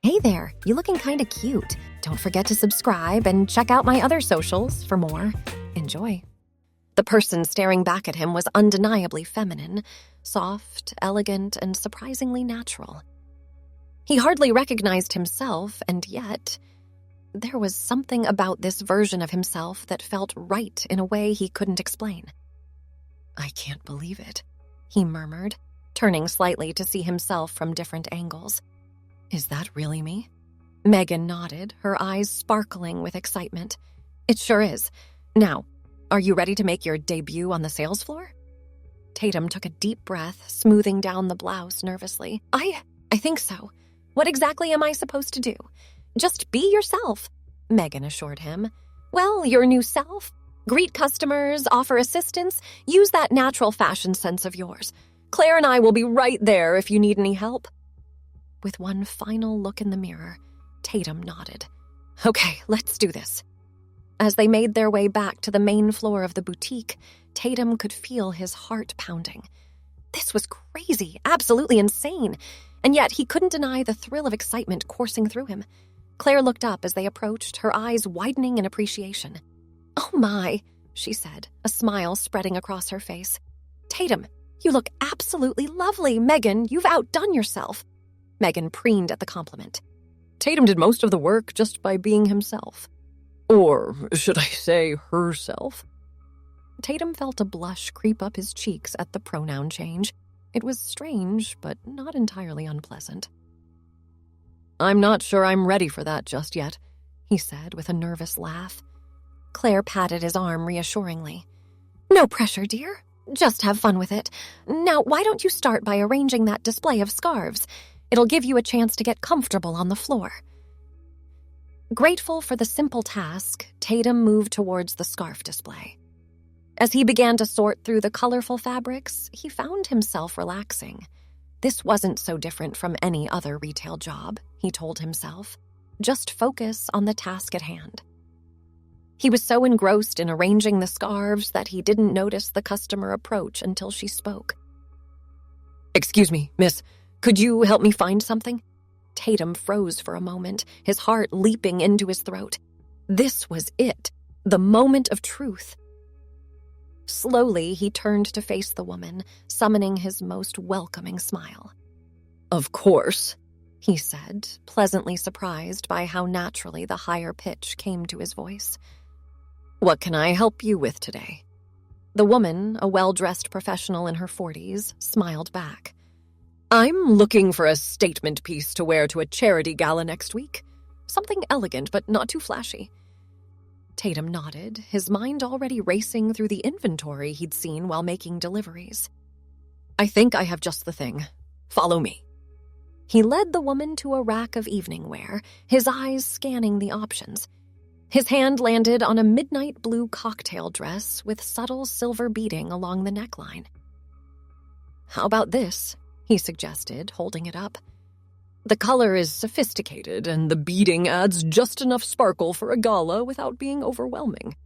Hey there, you looking kinda cute. Don't forget to subscribe and check out my other socials for more. Enjoy. The person staring back at him was undeniably feminine, soft, elegant, and surprisingly natural. He hardly recognized himself, and yet there was something about this version of himself that felt right in a way he couldn't explain. "I can't believe it," he murmured, turning slightly to see himself from different angles. "Is that really me?" Megan nodded, her eyes sparkling with excitement. "It sure is. Now, are you ready to make your debut on the sales floor?" Tatum took a deep breath, smoothing down the blouse nervously. I think so. What exactly am I supposed to do?" "Just be yourself," Megan assured him. "Well, your new self. Greet customers, offer assistance, use that natural fashion sense of yours. Claire and I will be right there if you need any help." With one final look in the mirror, Tatum nodded. "Okay, let's do this." As they made their way back to the main floor of the boutique, Tatum could feel his heart pounding. This was crazy, absolutely insane, and yet he couldn't deny the thrill of excitement coursing through him. Claire looked up as they approached, her eyes widening in appreciation. "Oh my," she said, a smile spreading across her face. "Tatum, you look absolutely lovely. Megan, you've outdone yourself." Megan preened at the compliment. Tatum did most of the work just by being himself. Or should I say herself? Tatum felt a blush creep up his cheeks at the pronoun change. It was strange, but not entirely unpleasant. "I'm not sure I'm ready for that just yet," he said with a nervous laugh. Claire patted his arm reassuringly. "No pressure, dear. Just have fun with it. Now, why don't you start by arranging that display of scarves? It'll give you a chance to get comfortable on the floor." Grateful for the simple task, Tatum moved towards the scarf display. As he began to sort through the colorful fabrics, he found himself relaxing. This wasn't so different from any other retail job, he told himself. Just focus on the task at hand. He was so engrossed in arranging the scarves that he didn't notice the customer approach until she spoke. "Excuse me, miss, could you help me find something?" Tatum froze for a moment, his heart leaping into his throat. This was it, the moment of truth. Slowly, he turned to face the woman, summoning his most welcoming smile. "Of course," he said, pleasantly surprised by how naturally the higher pitch came to his voice. "What can I help you with today?" The woman, a well-dressed professional in her 40s, smiled back. "I'm looking for a statement piece to wear to a charity gala next week. Something elegant, but not too flashy." Tatum nodded, his mind already racing through the inventory he'd seen while making deliveries. "I think I have just the thing. Follow me." He led the woman to a rack of evening wear, his eyes scanning the options. His hand landed on a midnight blue cocktail dress with subtle silver beading along the neckline. "How about this?" he suggested, holding it up. "The color is sophisticated, and the beading adds just enough sparkle for a gala without being overwhelming."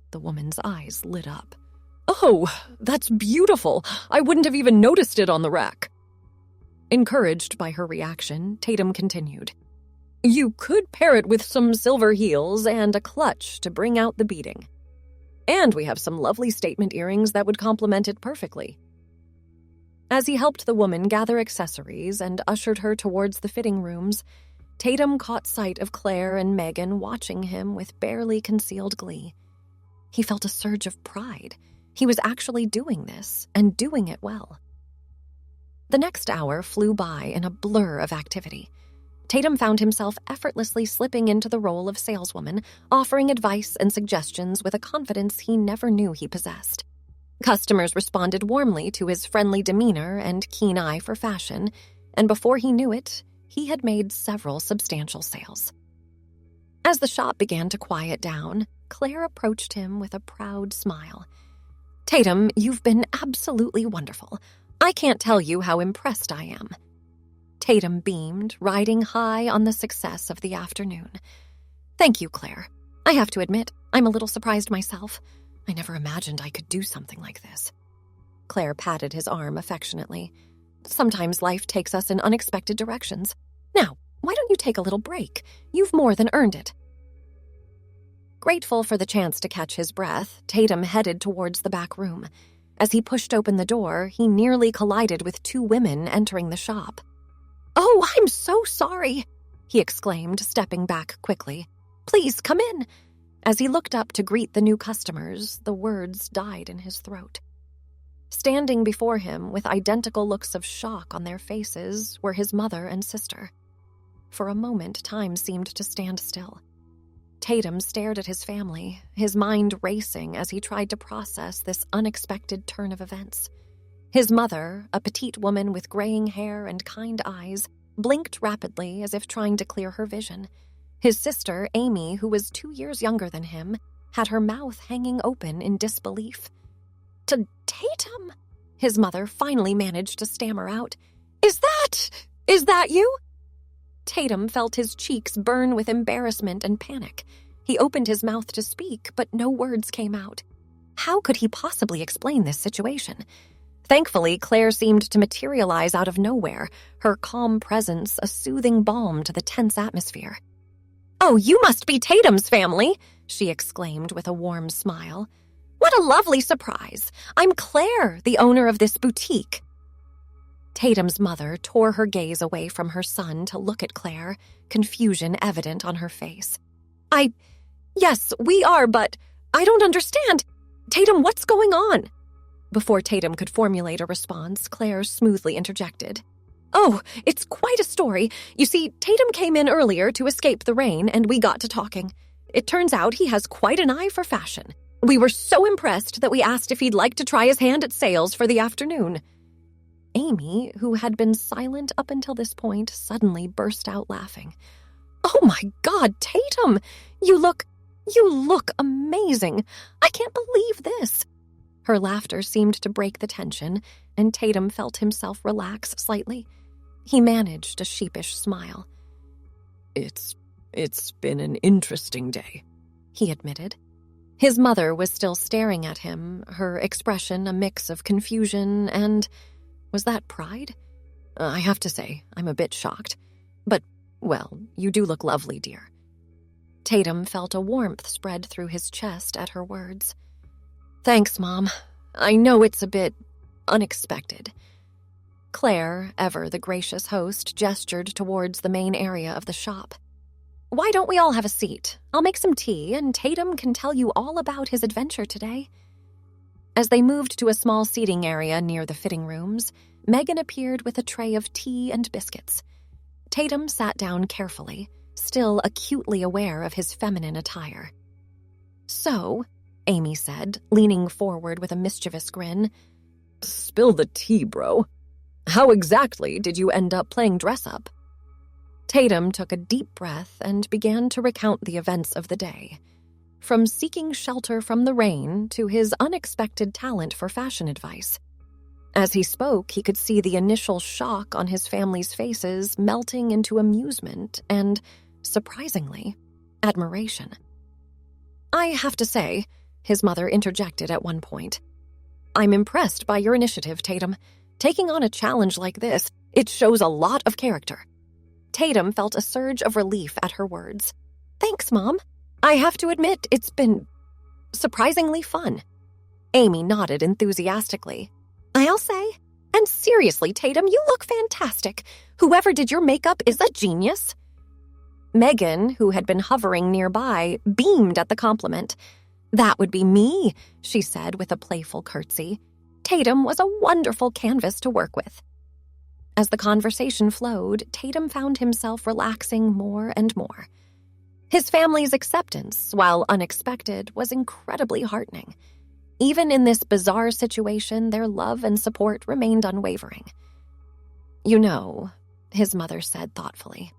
The woman's eyes lit up. "Oh, that's beautiful. I wouldn't have even noticed it on the rack." Encouraged by her reaction, Tatum continued. "You could pair it with some silver heels and a clutch to bring out the beading. And we have some lovely statement earrings that would complement it perfectly." As he helped the woman gather accessories and ushered her towards the fitting rooms, Tatum caught sight of Claire and Megan watching him with barely concealed glee. He felt a surge of pride. He was actually doing this, and doing it well. The next hour flew by in a blur of activity. Tatum found himself effortlessly slipping into the role of saleswoman, offering advice and suggestions with a confidence he never knew he possessed. Customers responded warmly to his friendly demeanor and keen eye for fashion, and before he knew it, he had made several substantial sales. As the shop began to quiet down, Claire approached him with a proud smile. "Tatum, you've been absolutely wonderful. I can't tell you how impressed I am." Tatum beamed, riding high on the success of the afternoon. "Thank you, Claire. I have to admit, I'm a little surprised myself. I never imagined I could do something like this." Claire patted his arm affectionately. "Sometimes life takes us in unexpected directions. Now, Why don't you take a little break? You've more than earned it." Grateful for the chance to catch his breath, Tatum headed towards the back room. As he pushed open the door, he nearly collided with two women entering the shop. "Oh, I'm so sorry," he exclaimed, stepping back quickly. "Please, come in." As he looked up to greet the new customers, the words died in his throat. Standing before him with identical looks of shock on their faces were his mother and sister. For a moment, time seemed to stand still. Tatum stared at his family, his mind racing as he tried to process this unexpected turn of events. His mother, a petite woman with graying hair and kind eyes, blinked rapidly as if trying to clear her vision. His sister, Amy, who was 2 years younger than him, had her mouth hanging open in disbelief. "Tatum?" His mother finally managed to stammer out. Is that you?" Tatum felt his cheeks burn with embarrassment and panic. He opened his mouth to speak, but no words came out. How could he possibly explain this situation? Thankfully, Claire seemed to materialize out of nowhere, her calm presence a soothing balm to the tense atmosphere. "Oh, you must be Tatum's family," she exclaimed with a warm smile. "What a lovely surprise. I'm Claire, the owner of this boutique." Tatum's mother tore her gaze away from her son to look at Claire, confusion evident on her face. Yes, we are, but I don't understand. Tatum, what's going on?" Before Tatum could formulate a response, Claire smoothly interjected. "Oh, it's quite a story. You see, Tatum came in earlier to escape the rain, and we got to talking. It turns out he has quite an eye for fashion. We were so impressed that we asked if he'd like to try his hand at sales for the afternoon." Amy, who had been silent up until this point, suddenly burst out laughing. "Oh my God, Tatum! You look amazing! I can't believe this!" Her laughter seemed to break the tension, and Tatum felt himself relax slightly. He managed a sheepish smile. It's been an interesting day," he admitted. His mother was still staring at him, her expression a mix of confusion and... was that pride? I have to say, I'm a bit shocked. But, well, you do look lovely, dear." Tatum felt a warmth spread through his chest at her words. "Thanks, Mom. I know it's a bit unexpected." Claire, ever the gracious host, gestured towards the main area of the shop. "Why don't we all have a seat? I'll make some tea, and Tatum can tell you all about his adventure today." As they moved to a small seating area near the fitting rooms, Megan appeared with a tray of tea and biscuits. Tatum sat down carefully, still acutely aware of his feminine attire. "So," Amy said, leaning forward with a mischievous grin, "Spill the tea, bro. How exactly did you end up playing dress-up?" Tatum took a deep breath and began to recount the events of the day. From seeking shelter from the rain to his unexpected talent for fashion advice. As he spoke, he could see the initial shock on his family's faces melting into amusement and, surprisingly, admiration. "I have to say," his mother interjected at one point, "I'm impressed by your initiative, Tatum. Taking on a challenge like this, it shows a lot of character." Tatum felt a surge of relief at her words. "Thanks, Mom. I have to admit, it's been surprisingly fun." Amy nodded enthusiastically. "I'll say. And seriously, Tatum, you look fantastic. Whoever did your makeup is a genius." Megan, who had been hovering nearby, beamed at the compliment. "That would be me," she said with a playful curtsy. "Tatum was a wonderful canvas to work with." As the conversation flowed, Tatum found himself relaxing more and more. His family's acceptance, while unexpected, was incredibly heartening. Even in this bizarre situation, their love and support remained unwavering. "You know," his mother said thoughtfully,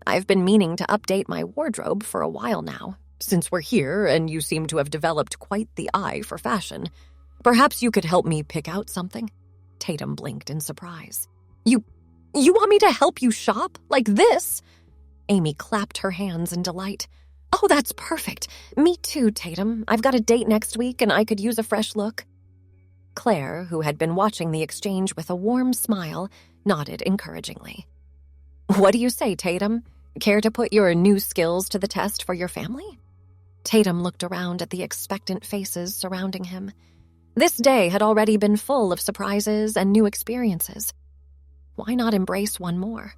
"I've been meaning to update my wardrobe for a while now. Since we're here and you seem to have developed quite the eye for fashion, perhaps you could help me pick out something?" Tatum blinked in surprise. You want me to help you shop? Like this?" Amy clapped her hands in delight. "Oh, that's perfect. Me too, Tatum. I've got a date next week and I could use a fresh look." Claire, who had been watching the exchange with a warm smile, nodded encouragingly. What do you say, Tatum? Care to put your new skills to the test for your family? Tatum looked around at the expectant faces surrounding him. This day had already been full of surprises and new experiences. Why not embrace one more?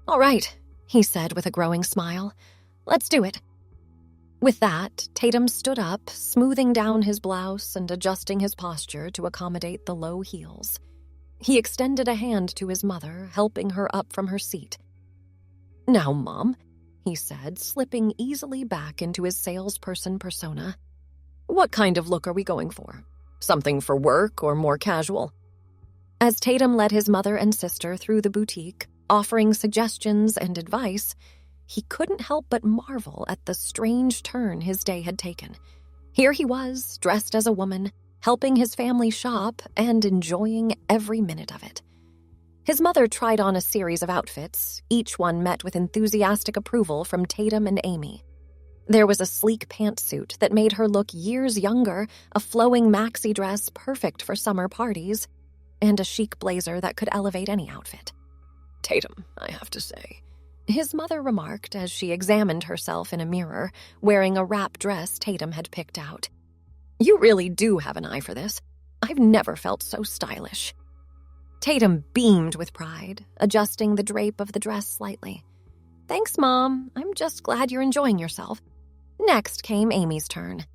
All right, he said with a growing smile. Let's do it. With that, Tatum stood up, smoothing down his blouse and adjusting his posture to accommodate the low heels. He extended a hand to his mother, helping her up from her seat. Now, Mom, he said, slipping easily back into his salesperson persona. What kind of look are we going for? Something for work or more casual? As Tatum led his mother and sister through the boutique, offering suggestions and advice, he couldn't help but marvel at the strange turn his day had taken. Here he was, dressed as a woman, helping his family shop and enjoying every minute of it. His mother tried on a series of outfits, each one met with enthusiastic approval from Tatum and Amy. There was a sleek pantsuit that made her look years younger, a flowing maxi dress perfect for summer parties, and a chic blazer that could elevate any outfit. Tatum, I have to say, his mother remarked as she examined herself in a mirror, wearing a wrap dress Tatum had picked out. You really do have an eye for this. I've never felt so stylish. Tatum beamed with pride, adjusting the drape of the dress slightly. Thanks, Mom. I'm just glad you're enjoying yourself. Next came Amy's turn.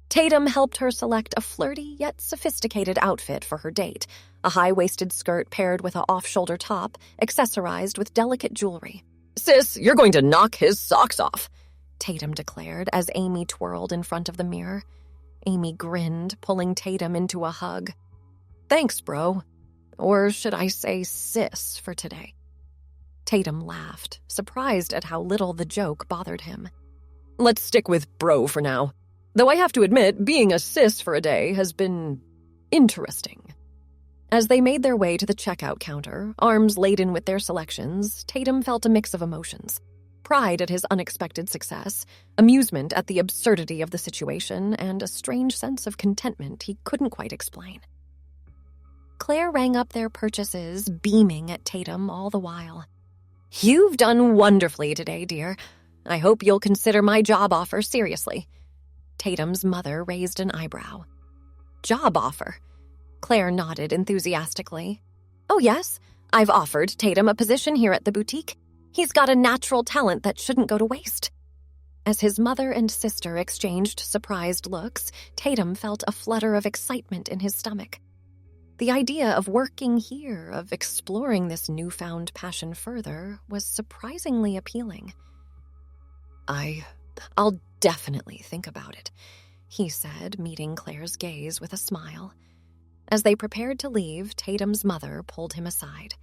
Tatum helped her select a flirty yet sophisticated outfit for her date, a high-waisted skirt paired with an off-shoulder top, accessorized with delicate jewelry. Sis, you're going to knock his socks off, Tatum declared as Amy twirled in front of the mirror. Amy grinned, pulling Tatum into a hug. Thanks, bro. Or should I say sis for today? Tatum laughed, surprised at how little the joke bothered him. Let's stick with bro for now. Though I have to admit, being a sis for a day has been interesting. As they made their way to the checkout counter, arms laden with their selections, Tatum felt a mix of emotions. Pride at his unexpected success, amusement at the absurdity of the situation, and a strange sense of contentment he couldn't quite explain. Claire rang up their purchases, beaming at Tatum all the while. You've done wonderfully today, dear. I hope you'll consider my job offer seriously. Tatum's mother raised an eyebrow. Job offer? Claire nodded enthusiastically. Oh, yes. I've offered Tatum a position here at the boutique. He's got a natural talent that shouldn't go to waste. As his mother and sister exchanged surprised looks, Tatum felt a flutter of excitement in his stomach. The idea of working here, of exploring this newfound passion further, was surprisingly appealing. I'll definitely think about it, he said, meeting Claire's gaze with a smile. As they prepared to leave, Tatum's mother pulled him aside.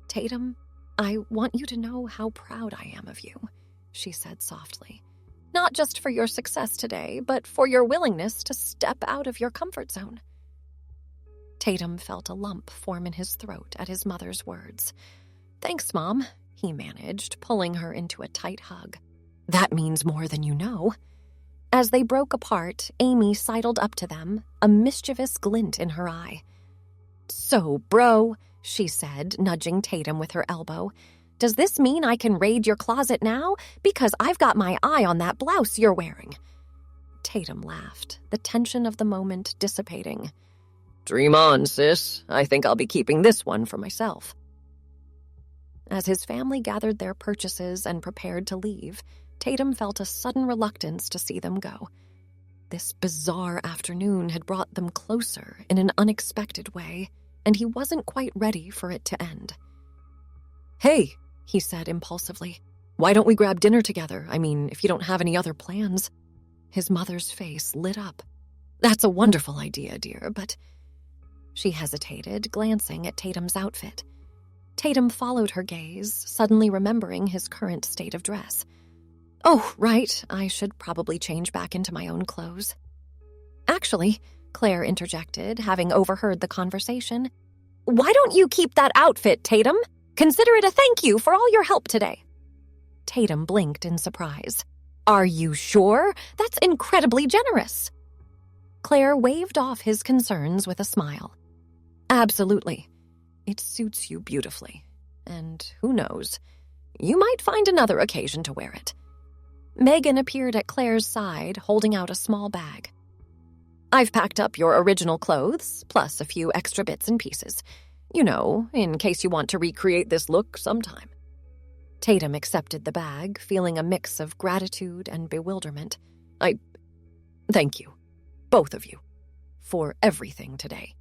Tatum, I want you to know how proud I am of you, she said softly. Not just for your success today, but for your willingness to step out of your comfort zone. Tatum felt a lump form in his throat at his mother's words. Thanks, Mom, he managed, pulling her into a tight hug. That means more than you know. As they broke apart, Amy sidled up to them, a mischievous glint in her eye. So, bro, she said, nudging Tatum with her elbow, does this mean I can raid your closet now? Because I've got my eye on that blouse you're wearing. Tatum laughed, the tension of the moment dissipating. Dream on, sis. I think I'll be keeping this one for myself. As his family gathered their purchases and prepared to leave, Tatum felt a sudden reluctance to see them go. This bizarre afternoon had brought them closer in an unexpected way, and he wasn't quite ready for it to end. Hey, he said impulsively, why don't we grab dinner together? I mean, if you don't have any other plans. His mother's face lit up. That's a wonderful idea, dear, but... She hesitated, glancing at Tatum's outfit. Tatum followed her gaze, suddenly remembering his current state of dress. Oh, right, I should probably change back into my own clothes. Actually, Claire interjected, having overheard the conversation, why don't you keep that outfit, Tatum? Consider it a thank you for all your help today. Tatum blinked in surprise. Are you sure? That's incredibly generous. Claire waved off his concerns with a smile. Absolutely. It suits you beautifully. and who knows, you might find another occasion to wear it. Megan appeared at Claire's side, holding out a small bag. I've packed up your original clothes, plus a few extra bits and pieces. You know, in case you want to recreate this look sometime. Tatum accepted the bag, feeling a mix of gratitude and bewilderment. Thank you, both of you, for everything today.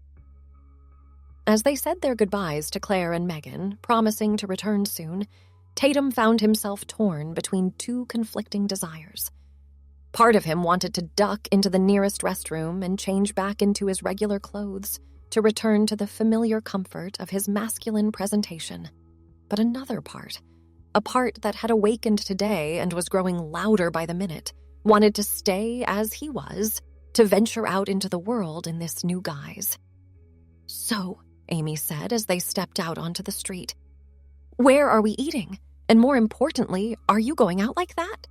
As they said their goodbyes to Claire and Megan, promising to return soon, Tatum found himself torn between two conflicting desires. Part of him wanted to duck into the nearest restroom and change back into his regular clothes, to return to the familiar comfort of his masculine presentation. But another part, a part that had awakened today and was growing louder by the minute, wanted to stay as he was, to venture out into the world in this new guise. So, Amy said as they stepped out onto the street, where are we eating? And more importantly, are you going out like that?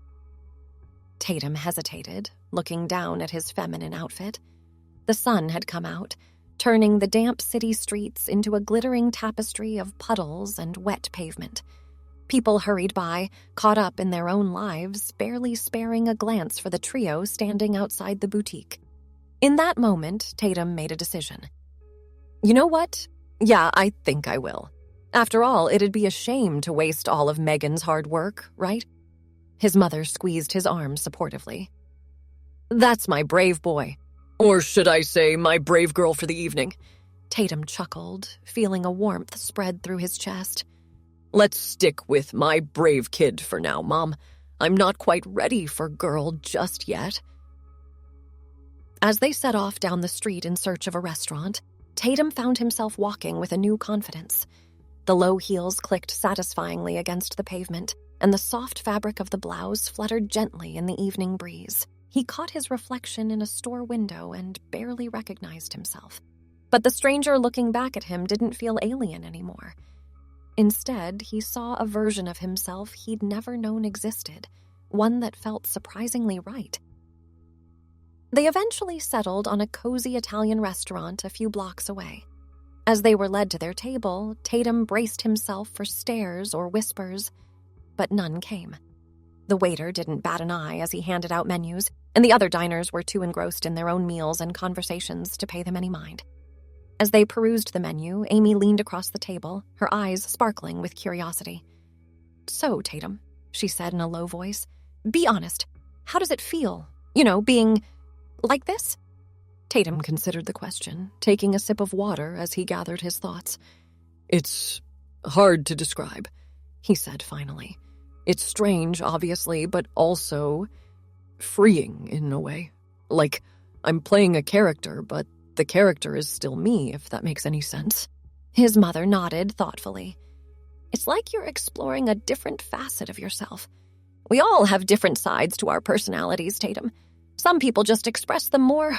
Tatum hesitated, looking down at his feminine outfit. The sun had come out, turning the damp city streets into a glittering tapestry of puddles and wet pavement. People hurried by, caught up in their own lives, barely sparing a glance for the trio standing outside the boutique. In that moment, Tatum made a decision. You know what? Yeah, I think I will. After all, it'd be a shame to waste all of Megan's hard work, right? His mother squeezed his arm supportively. That's my brave boy. Or should I say, my brave girl for the evening. Tatum chuckled, feeling a warmth spread through his chest. Let's stick with my brave kid for now, Mom. I'm not quite ready for girl just yet. As they set off down the street in search of a restaurant, Tatum found himself walking with a new confidence. The low heels clicked satisfyingly against the pavement, and the soft fabric of the blouse fluttered gently in the evening breeze. He caught his reflection in a store window and barely recognized himself. But the stranger looking back at him didn't feel alien anymore. Instead, he saw a version of himself he'd never known existed, one that felt surprisingly right. They eventually settled on a cozy Italian restaurant a few blocks away. As they were led to their table, Tatum braced himself for stares or whispers, but none came. The waiter didn't bat an eye as he handed out menus, and the other diners were too engrossed in their own meals and conversations to pay them any mind. As they perused the menu, Amy leaned across the table, her eyes sparkling with curiosity. So, Tatum, she said in a low voice, be honest. How does it feel, being like this? Tatum considered the question, taking a sip of water as he gathered his thoughts. It's hard to describe, he said finally. It's strange, obviously, but also freeing in a way. Like, I'm playing a character, but the character is still me, if that makes any sense. His mother nodded thoughtfully. It's like you're exploring a different facet of yourself. We all have different sides to our personalities, Tatum. Some people just express them more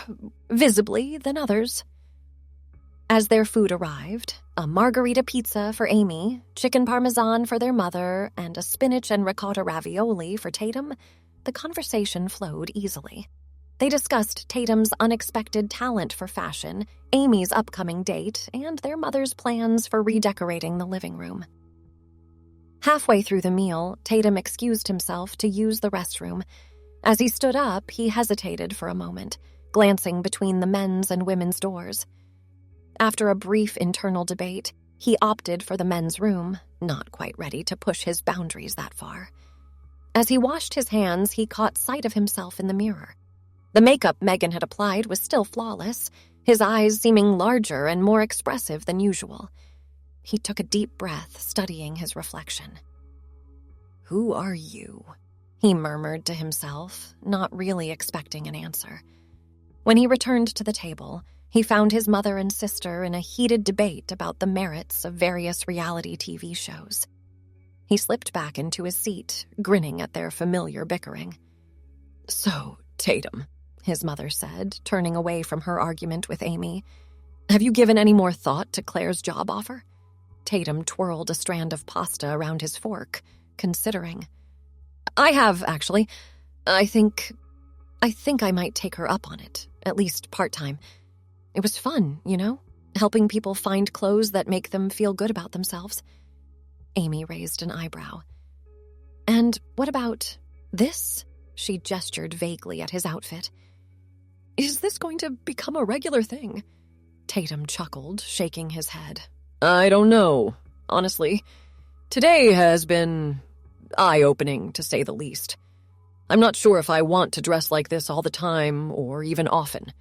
visibly than others. As their food arrived, a margarita pizza for Amy, chicken parmesan for their mother, and a spinach and ricotta ravioli for Tatum, the conversation flowed easily. They discussed Tatum's unexpected talent for fashion, Amy's upcoming date, and their mother's plans for redecorating the living room. Halfway through the meal, Tatum excused himself to use the restroom. As he stood up, he hesitated for a moment, glancing between the men's and women's doors. After a brief internal debate, he opted for the men's room, not quite ready to push his boundaries that far. As he washed his hands, he caught sight of himself in the mirror. The makeup Megan had applied was still flawless, his eyes seeming larger and more expressive than usual. He took a deep breath, studying his reflection. Who are you? He murmured to himself, not really expecting an answer. When he returned to the table, he found his mother and sister in a heated debate about the merits of various reality TV shows. He slipped back into his seat, grinning at their familiar bickering. So, Tatum, his mother said, turning away from her argument with Amy, have you given any more thought to Claire's job offer? Tatum twirled a strand of pasta around his fork, considering. I have, actually. I think I might take her up on it, at least part-time. It was fun, helping people find clothes that make them feel good about themselves. Amy raised an eyebrow. And what about this? She gestured vaguely at his outfit. Is this going to become a regular thing? Tatum chuckled, shaking his head. I don't know, honestly. Today has been eye-opening, to say the least. I'm not sure if I want to dress like this all the time, or even often.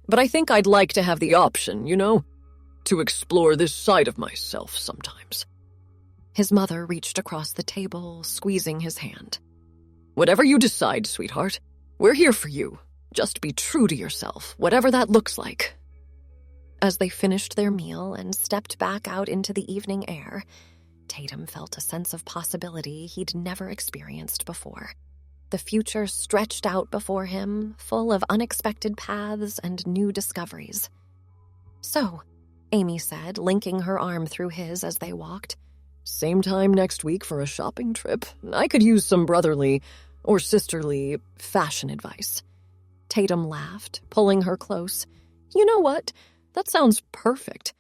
But I think I'd like to have the option, to explore this side of myself sometimes. His mother reached across the table, squeezing his hand. Whatever you decide, sweetheart, we're here for you. Just be true to yourself, whatever that looks like. As they finished their meal and stepped back out into the evening air, Tatum felt a sense of possibility he'd never experienced before. The future stretched out before him, full of unexpected paths and new discoveries. So, Amy said, linking her arm through his as they walked, same time next week for a shopping trip. I could use some brotherly or sisterly fashion advice. Tatum laughed, pulling her close. You know what? That sounds perfect.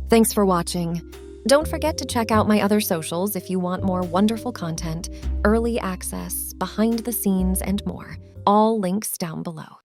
Thanks for watching. Don't forget to check out my other socials if you want more wonderful content, early access, behind the scenes, and more. All links down below.